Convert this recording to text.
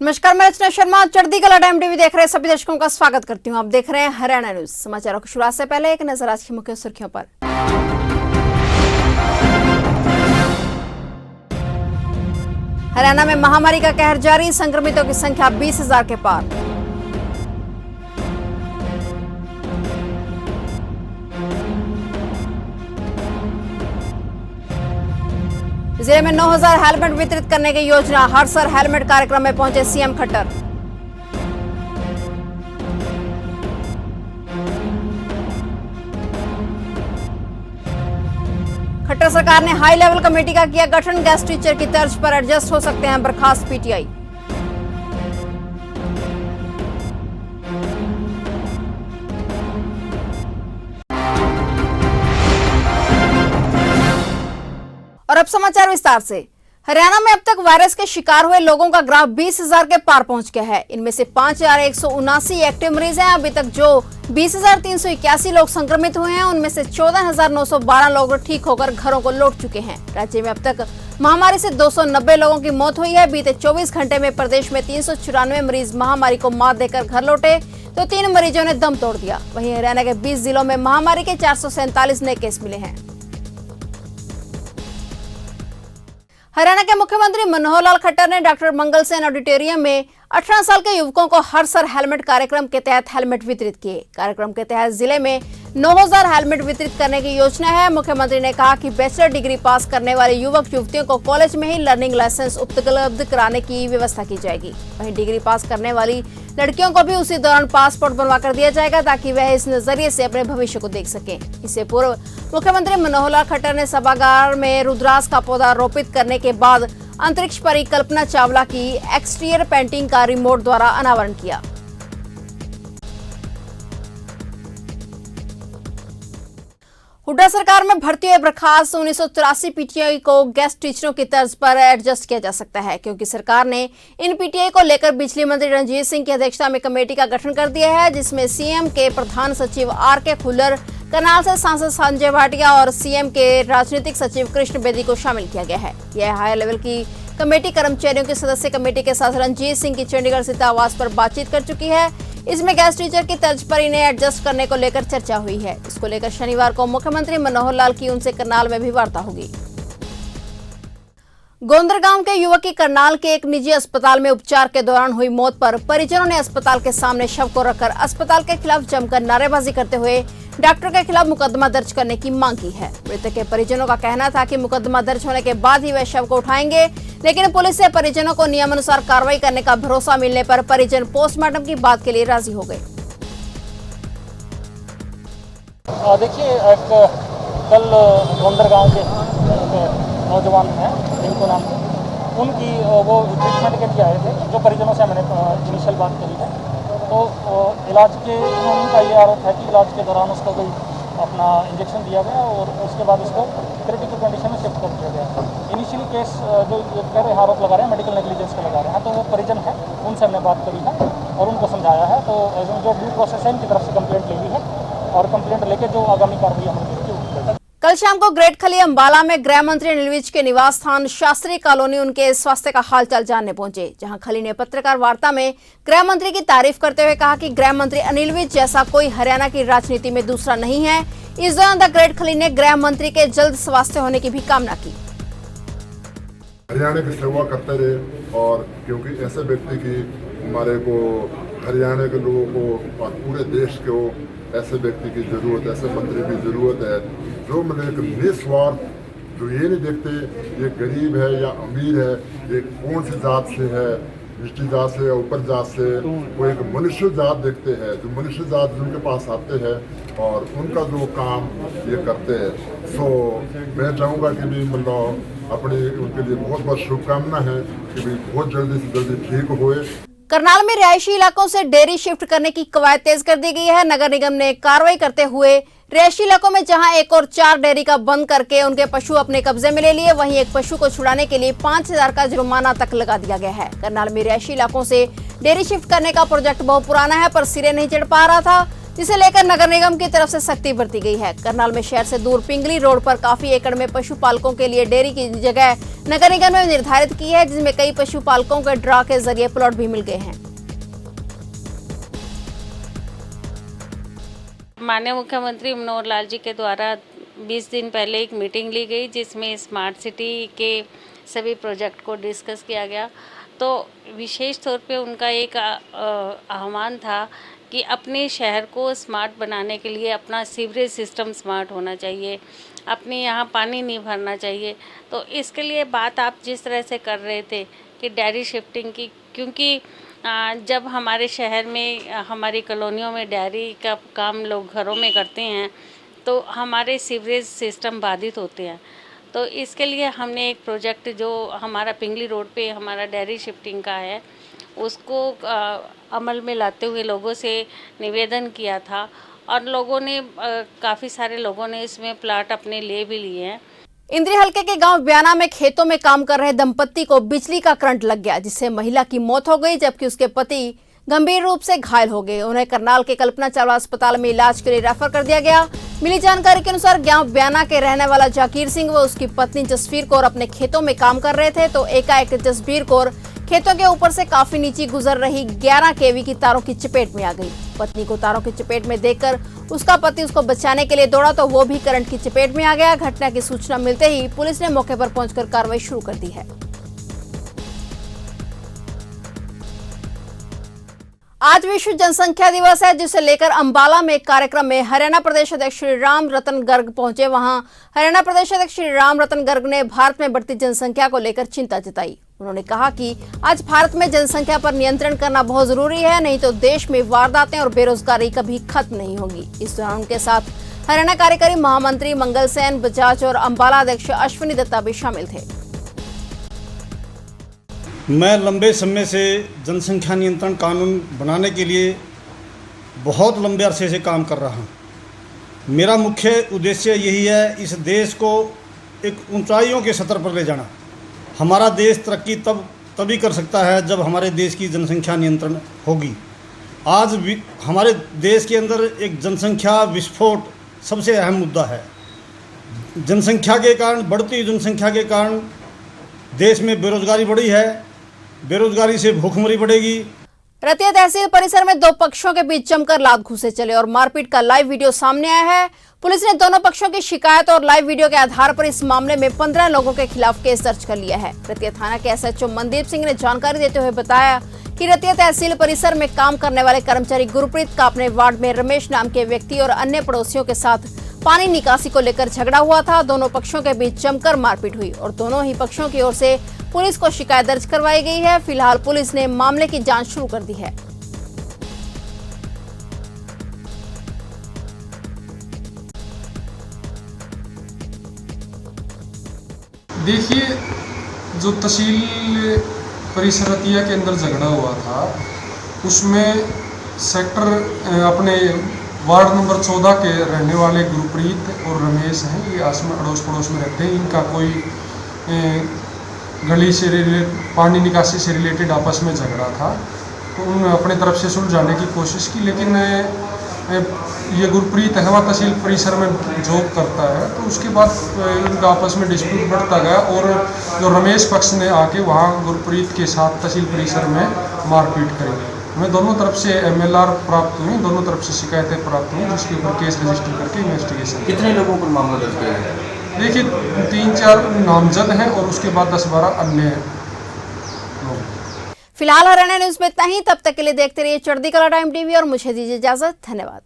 नमस्कार, मैं रचना शर्मा चढ़ती कला टाइम टीवी देख रहे सभी दर्शकों का स्वागत करती हूं। आप देख रहे हैं हरियाणा न्यूज। समाचारों की शुरुआत से पहले एक नजर आज की मुख्य सुर्खियों पर। हरियाणा में महामारी का कहर जारी, संक्रमितों की संख्या 20,000 के पार। जिले में 9,000 हेलमेट वितरित करने की योजना, हर सर हेलमेट कार्यक्रम में पहुंचे सीएम खट्टर। खट्टर सरकार ने हाई लेवल कमेटी का किया गठन, गेस्ट टीचर की तर्ज पर एडजस्ट हो सकते हैं बर्खास्त पीटीआई। और अब समाचार विस्तार से। हरियाणा में अब तक वायरस के शिकार हुए लोगों का ग्राफ 20,000 के पार पहुंच गया है। इनमें से 5,179 एक्टिव मरीज हैं। अभी तक जो 20,381 लोग संक्रमित हुए हैं, उनमें से 14,912 लोग ठीक होकर घरों को लौट चुके हैं। राज्य में अब तक महामारी से 290 लोगों की मौत हुई है। बीते 24 घंटे में प्रदेश में 394 मरीज महामारी को मात देकर घर लौटे, तो 3 मरीजों ने दम तोड़ दिया। वहीं हरियाणा के 20 जिलों में महामारी के 447 नए केस मिले हैं। हरियाणा के मुख्यमंत्री मनोहर लाल खट्टर ने डॉक्टर मंगल सेन ऑडिटोरियम में 18 साल के युवकों को हर सर हेलमेट कार्यक्रम के तहत हेलमेट वितरित किए। कार्यक्रम के तहत जिले में 9,000 हेलमेट वितरित करने की योजना है। मुख्यमंत्री ने कहा कि बैचलर डिग्री पास करने वाले युवक युवतियों को कॉलेज में ही लर्निंग लाइसेंस उपलब्ध कराने की व्यवस्था की जाएगी। वहीं डिग्री पास करने वाली लड़कियों को भी उसी दौरान पासपोर्ट बनवा कर दिया जाएगा, ताकि वह इस नजरिए से अपने भविष्य को देख सकें। इससे पूर्व मुख्यमंत्री मनोहर लाल खट्टर ने सभागार में रुद्राक्ष का पौधा रोपित करने के बाद अंतरिक्ष परी कल्पना चावला की एक्सटीरियर पेंटिंग का रिमोट द्वारा अनावरण किया। हुड्डा सरकार में भर्ती हुए बर्खास्त 1983 पीटीआई को गेस्ट टीचरों की तर्ज पर एडजस्ट किया जा सकता है, क्योंकि सरकार ने इन पीटीआई को लेकर बिजली मंत्री रणजीत सिंह की अध्यक्षता में कमेटी का गठन कर दिया है, जिसमें सीएम के प्रधान सचिव आर.के. खुल्लर, करनाल से सांसद संजय भाटिया और सीएम के राजनीतिक सचिव कृष्ण बेदी को शामिल किया गया है। यह हाई लेवल की कमेटी कर्मचारियों की सदस्य कमेटी के साथ रणजीत सिंह की चंडीगढ़ स्थित आवास पर बातचीत कर चुकी है। इसमें गेस्ट टीचर की तर्ज पर इन्हें एडजस्ट करने को लेकर चर्चा हुई है। इसको लेकर शनिवार को मुख्यमंत्री मनोहर लाल की उनसे करनाल में भी वार्ता होगी। गोंदर गांव के युवक की करनाल के एक निजी अस्पताल में उपचार के दौरान हुई मौत पर परिजनों ने अस्पताल के सामने शव को रखकर अस्पताल के खिलाफ जमकर नारेबाजी करते हुए डॉक्टर के खिलाफ मुकदमा दर्ज करने की मांग की है। मृतक के परिजनों का कहना था कि मुकदमा दर्ज होने के बाद ही वे शव को उठाएंगे, लेकिन पुलिस से परिजनों को नियमानुसार कार्रवाई करने का भरोसा मिलने पर परिजन पोस्टमार्टम की बात के लिए राजी हो गए। देखिए, कल गोंदर गांव के नौजवान हैं, इनको नाम उनकी वो ट्रीटमेंट के लिए आए थे। जो परिजनों से मैंने इनिशियल बात करी है, तो इलाज के उनका ये आरोप है कि इलाज के दौरान उसको कोई अपना इंजेक्शन दिया गया और उसके बाद उसको क्रिटिकल कंडीशन में शिफ्ट कर दिया गया। इनिशियली केस जो कह रहे आरोप लगा रहे हैं मेडिकल नेग्लिजेंस का लगा रहे हैं, तो वो परिजन है, उनसे हमने बात करी है और उनको समझाया है। तो जो ड्यू प्रोसेस है, इनकी तरफ से कंप्लेंट ले ली है और कंप्लेंट लेके जो आगामी कार्रवाई हमने की। कल शाम को ग्रेट खली अम्बाला में गृह मंत्री अनिल विज के निवास स्थान शास्त्री कॉलोनी उनके स्वास्थ्य का हालचाल जानने पहुंचे, जहां खली ने पत्रकार वार्ता में गृह मंत्री की तारीफ करते हुए कहा कि गृह मंत्री अनिल विज जैसा कोई हरियाणा की राजनीति में दूसरा नहीं है। इस दौरान द ग्रेट खली ने गृह मंत्री के जल्द स्वास्थ्य होने की भी कामना की। हरियाणा की सेवा करते रहे, और क्योंकि ऐसे व्यक्ति की हमारे को हरियाणा के लोगों को और पूरे देश को ऐसे व्यक्ति की जरूरत, ऐसे मंत्री की जरूरत है जो मतलब निस्वार्थ, जो ये नहीं देखते ये गरीब है या अमीर है, ये कौन सी जात से है, निचली जात से या ऊपर जात से, वो एक मनुष्य जात देखते हैं, जो मनुष्य जात जिनके पास आते हैं और उनका जो काम ये करते हैं। सो मैं चाहूँगा कि भी मतलब अपनी उनके लिए बहुत बहुत शुभकामना है कि भी बहुत जल्दी से जल्दी ठीक होए। करनाल में रिहायशी इलाकों से डेयरी शिफ्ट करने की कवायद तेज कर दी गई है। नगर निगम ने कार्रवाई करते हुए रिहायशी इलाकों में जहां एक और 4 डेयरी का बंद करके उनके पशु अपने कब्जे में ले लिए, वहीं एक पशु को छुड़ाने के लिए 5,000 का जुर्माना तक लगा दिया गया है। करनाल में रिहायशी इलाकों से डेयरी शिफ्ट करने का प्रोजेक्ट बहुत पुराना है, पर सिरे नहीं चढ़ पा रहा था। जिसे लेकर नगर निगम की तरफ से सख्ती बरती गई है। करनाल में शहर से दूर पिंगली रोड पर काफी एकड़ में पशुपालकों के लिए डेयरी की जगह नगर निगम ने निर्धारित की है, जिसमें कई पशुपालकों के ड्रा के जरिए प्लॉट भी मिल गए हैं। माननीय मुख्यमंत्री मनोहर लाल जी के द्वारा 20 दिन पहले एक मीटिंग ली गई, जिसमें स्मार्ट सिटी के सभी प्रोजेक्ट को डिस्कस किया गया। तो विशेष तौर पे उनका एक आह्वान था कि अपने शहर को स्मार्ट बनाने के लिए अपना सीवरेज सिस्टम स्मार्ट होना चाहिए, अपने यहाँ पानी नहीं भरना चाहिए। तो इसके लिए बात आप जिस तरह से कर रहे थे कि डेयरी शिफ्टिंग की, क्योंकि जब हमारे शहर में हमारी कॉलोनियों में डेयरी का काम लोग घरों में करते हैं तो हमारे सीवरेज सिस्टम बाधित होते हैं। तो इसके लिए हमने एक प्रोजेक्ट जो हमारा पिंगली रोड पे हमारा डेयरी शिफ्टिंग का है उसको अमल में लाते हुए लोगों से निवेदन किया था और लोगों ने काफ़ी सारे लोगों ने इसमें प्लाट अपने ले भी लिए हैं। इंद्री हलके के गांव ब्याना में खेतों में काम कर रहे दंपत्ति को बिजली का करंट लग गया, जिससे महिला की मौत हो गई, जबकि उसके पति गंभीर रूप से घायल हो गए। उन्हें करनाल के कल्पना चावला अस्पताल में इलाज के लिए रेफर कर दिया गया। मिली जानकारी के अनुसार गांव ब्याना के रहने वाला जाकिर सिंह व उसकी पत्नी जसवीर कौर अपने खेतों में काम कर रहे थे, तो एकाएक जसवीर कौर खेतों के ऊपर से काफी नीचे गुजर रही 11 केवी की तारों की चपेट में आ गई। पत्नी को तारों की चपेट में देखकर उसका पति उसको बचाने के लिए दौड़ा तो वो भी करंट की चपेट में आ गया। घटना की सूचना मिलते ही पुलिस ने मौके पर पहुंचकर कार्रवाई शुरू कर दी है। आज विश्व जनसंख्या दिवस है, जिसे लेकर अंबाला में एक कार्यक्रम में हरियाणा प्रदेश अध्यक्ष श्री राम रतन गर्ग पहुंचे। वहां हरियाणा प्रदेश अध्यक्ष श्री राम रतन गर्ग ने भारत में बढ़ती जनसंख्या को लेकर चिंता जताई। उन्होंने कहा कि आज भारत में जनसंख्या पर नियंत्रण करना बहुत जरूरी है, नहीं तो देश में वारदातें और बेरोजगारी कभी खत्म नहीं होगी। इस दौरान उनके साथ हरियाणा कार्यकारी महामंत्री मंगल सेन बजाज और अंबाला अध्यक्ष अश्विनी दत्ता भी शामिल थे। मैं लंबे समय से जनसंख्या नियंत्रण कानून बनाने के लिए बहुत लंबे अरसे से काम कर रहा हूँ। मेरा मुख्य उद्देश्य यही है, इस देश को एक ऊंचाइयों के स्तर पर ले जाना। हमारा देश तरक्की तभी कर सकता है जब हमारे देश की जनसंख्या नियंत्रण होगी। आज हमारे देश के अंदर एक जनसंख्या विस्फोट सबसे अहम मुद्दा है। जनसंख्या के कारण, बढ़ती जनसंख्या के कारण देश में बेरोजगारी बढ़ी है, बेरोजगारी से भूखमरी बढ़ेगी। रतिया तहसील परिसर में दो पक्षों के बीच जमकर लात घूंसे चले और मारपीट का लाइव वीडियो सामने आया है। पुलिस ने दोनों पक्षों की शिकायत और लाइव वीडियो के आधार पर इस मामले में 15 लोगों के खिलाफ केस दर्ज कर लिया है। रतिया थाना के एसएचओ मनदीप सिंह ने जानकारी देते हुए बताया कि रतिया तहसील परिसर में काम करने वाले कर्मचारी गुरप्रीत का अपने वार्ड में रमेश नाम के व्यक्ति और अन्य पड़ोसियों के साथ पानी निकासी को लेकर झगड़ा हुआ था। दोनों पक्षों के बीच जमकर मारपीट हुई और दोनों ही पक्षों की ओर से पुलिस को शिकायत दर्ज करवाई गई है। फिलहाल पुलिस ने मामले की जांच शुरू कर दी है। देखिए, जो तहसील परिसर रतिया के अंदर झगड़ा हुआ था, उसमें सेक्टर अपने वार्ड नंबर 14 के रहने वाले गुरप्रीत और रमेश हैं। ये अड़ोस पड़ोस में रहते हैं। इनका कोई गली से पानी निकासी से रिलेटेड आपस में झगड़ा था, तो उन्होंने अपने तरफ से सुलझाने की कोशिश की, लेकिन ये गुरप्रीत है, वह तहसील परिसर में जॉब करता है। तो उसके बाद इनका आपस में डिस्प्यूट बढ़ता गया और जो रमेश पक्ष ने आके वहाँ गुरप्रीत के साथ तहसील परिसर में मारपीट करी। हमें दोनों तरफ से MLR प्राप्त हुई, दोनों तरफ से शिकायतें प्राप्त हुई, जिसके ऊपर केस रजिस्टर करके इन्वेस्टिगेशन। कितने लोगों पर मामला दर्ज किया गया? देखिए, 3-4 नामजद हैं और उसके बाद 10-12 अन्य लोग। फिलहाल हरियाणा न्यूज में इतना ही। तब तक के लिए देखते रहिए चढ़ती कला टाइम टीवी और मुझे दीजिए इजाजत। धन्यवाद।